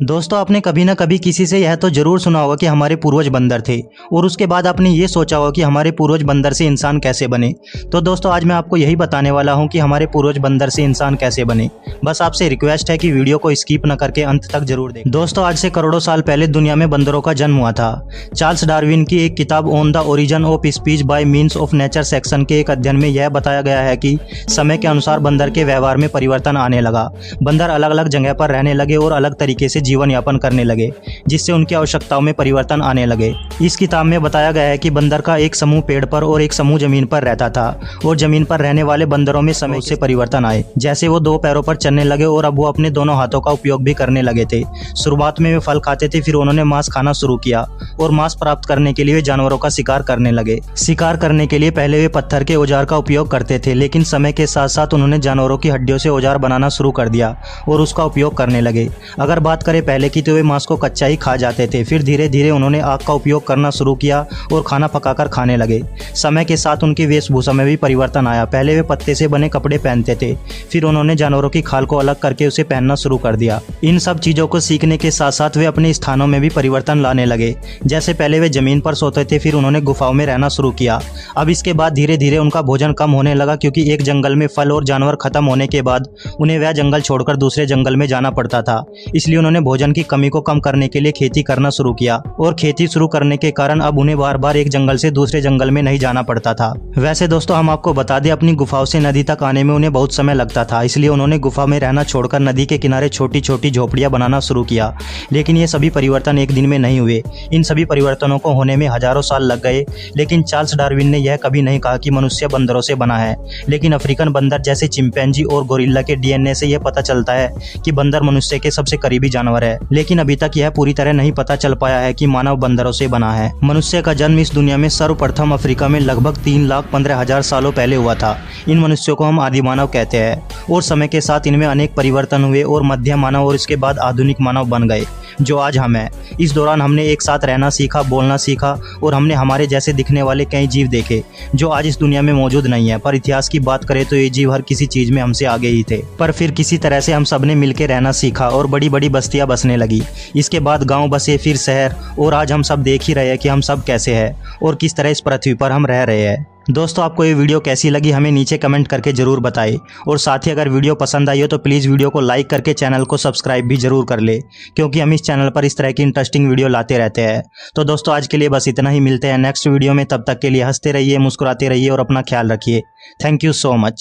दोस्तों आपने कभी ना कभी किसी से यह तो जरूर सुना होगा कि हमारे पूर्वज बंदर थे और उसके बाद आपने ये सोचा होगा कि हमारे पूर्वज बंदर से इंसान कैसे बने। तो दोस्तों आज मैं आपको यही बताने वाला हूं कि हमारे पूर्वज बंदर से इंसान कैसे बने। बस आपसे रिक्वेस्ट है कि वीडियो को स्किप न करके अंत तक जरूर देखें। दोस्तों आज से करोड़ों साल पहले दुनिया में बंदरों का जन्म हुआ था। चार्ल्स डार्विन की एक किताब on the origin of speech bye means of nature section के एक अध्ययन में यह बताया गया है कि समय के अनुसार बंदर के व्यवहार में परिवर्तन आने लगा। बंदर अलग अलग जगह पर रहने लगे और अलग तरीके से जीवन यापन करने लगे, जिससे उनकी आवश्यकताओं में परिवर्तन आने लगे। इस किताब में बताया गया है कि बंदर का एक समूह पेड़ पर और एक समूह जमीन पर रहता था और जमीन पर रहने वाले बंदरों में समय से परिवर्तन आए। जैसे वो दो पैरों पर चलने लगे और अब वो अपने दोनों हाथों का उपयोग भी करने लगे थे। शुरुआत में वे फल खाते थे, फिर उन्होंने मांस खाना शुरू किया और मांस प्राप्त करने के लिए वे जानवरों का शिकार करने लगे। शिकार करने के लिए पहले वे पत्थर के औजार का उपयोग करते थे, लेकिन समय के साथ साथ उन्होंने जानवरों की हड्डियों से औजार बनाना शुरू कर दिया और उसका उपयोग करने लगे। अगर बात करें पहले की तो वे मांस को कच्चा ही खा जाते थे, फिर धीरे धीरे उन्होंने आग का उपयोग करना शुरू किया और खाना पकाकर खाने लगे। समय के साथ उनकी वेशभूषा में भी परिवर्तन आया। पहले वे पत्ते से बने कपड़े पहनते थे, फिर उन्होंने जानवरों की खाल को अलग करके उसे पहनना शुरू कर दिया। इन सब चीजों को सीखने के साथ साथ वे अपने स्थानों में भी परिवर्तन लाने लगे। जैसे पहले वे जमीन पर सोते थे, फिर उन्होंने गुफाओं में रहना शुरू किया। अब इसके बाद धीरे धीरे उनका भोजन कम होने लगा, क्योंकि एक जंगल में फल और जानवर खत्म होने के बाद उन्हें वह जंगल छोड़कर दूसरे जंगल में जाना पड़ता था। इसलिए उन्होंने भोजन की कमी को कम करने के लिए खेती करना शुरू किया और खेती शुरू करने के कारण अब उन्हें बार बार एक जंगल से दूसरे जंगल में नहीं जाना पड़ता था। वैसे दोस्तों हम आपको बता दें, अपनी गुफाओं से नदी तक आने में उन्हें बहुत समय लगता था, इसलिए उन्होंने गुफा में रहना छोड़कर नदी के किनारे छोटी छोटी झोपड़ियां बनाना शुरू किया। लेकिन ये सभी परिवर्तन एक दिन में नहीं हुए। इन सभी परिवर्तनों को होने में हजारों साल लग गए। लेकिन चार्ल्स डार्विन ने यह कभी नहीं कहा कि मनुष्य बंदरों से बना है, लेकिन अफ्रीकन बंदर जैसे चिंपैंजी और गोरिल्ला के डीएनए से यह पता चलता है कि बंदर मनुष्य के सबसे करीबी जानवर है। लेकिन अभी तक यह पूरी तरह नहीं पता चल पाया है कि मानव बंदरों से बना है। मनुष्य का जन्म इस दुनिया में सर्वप्रथम अफ्रीका में लगभग 3,15,000 सालों पहले हुआ था। इन मनुष्यों को हम आदि मानव कहते हैं और समय के साथ इनमें अनेक परिवर्तन हुए और मध्य मानव और इसके बाद आधुनिक मानव बन गए, जो आज हम हैं। इस दौरान हमने एक साथ रहना सीखा, बोलना सीखा और हमने हमारे जैसे दिखने वाले कई जीव देखे जो आज इस दुनिया में मौजूद नहीं है। पर इतिहास की बात करें तो ये जीव हर किसी चीज में हमसे आगे ही थे। पर फिर किसी तरह से हम सबने मिलकर रहना सीखा और बड़ी बड़ी बस्तियां बसने लगी। इसके बाद गांव बसे, फिर शहर, और आज हम सब देख ही रहे हैं कि हम सब कैसे हैं और किस तरह इस पृथ्वी पर हम रह रहे हैं। दोस्तों आपको ये वीडियो कैसी लगी हमें नीचे कमेंट करके जरूर बताएं, और साथ ही अगर वीडियो पसंद आई हो तो प्लीज़ वीडियो को लाइक करके चैनल को सब्सक्राइब भी जरूर कर ले, क्योंकि हम इस चैनल पर इस तरह की इंटरेस्टिंग वीडियो लाते रहते हैं। तो दोस्तों आज के लिए बस इतना ही, मिलते हैं नेक्स्ट वीडियो में। तब तक के लिए हंसते रहिए, मुस्कुराते रहिए और अपना ख्याल रखिए। Thank you so much.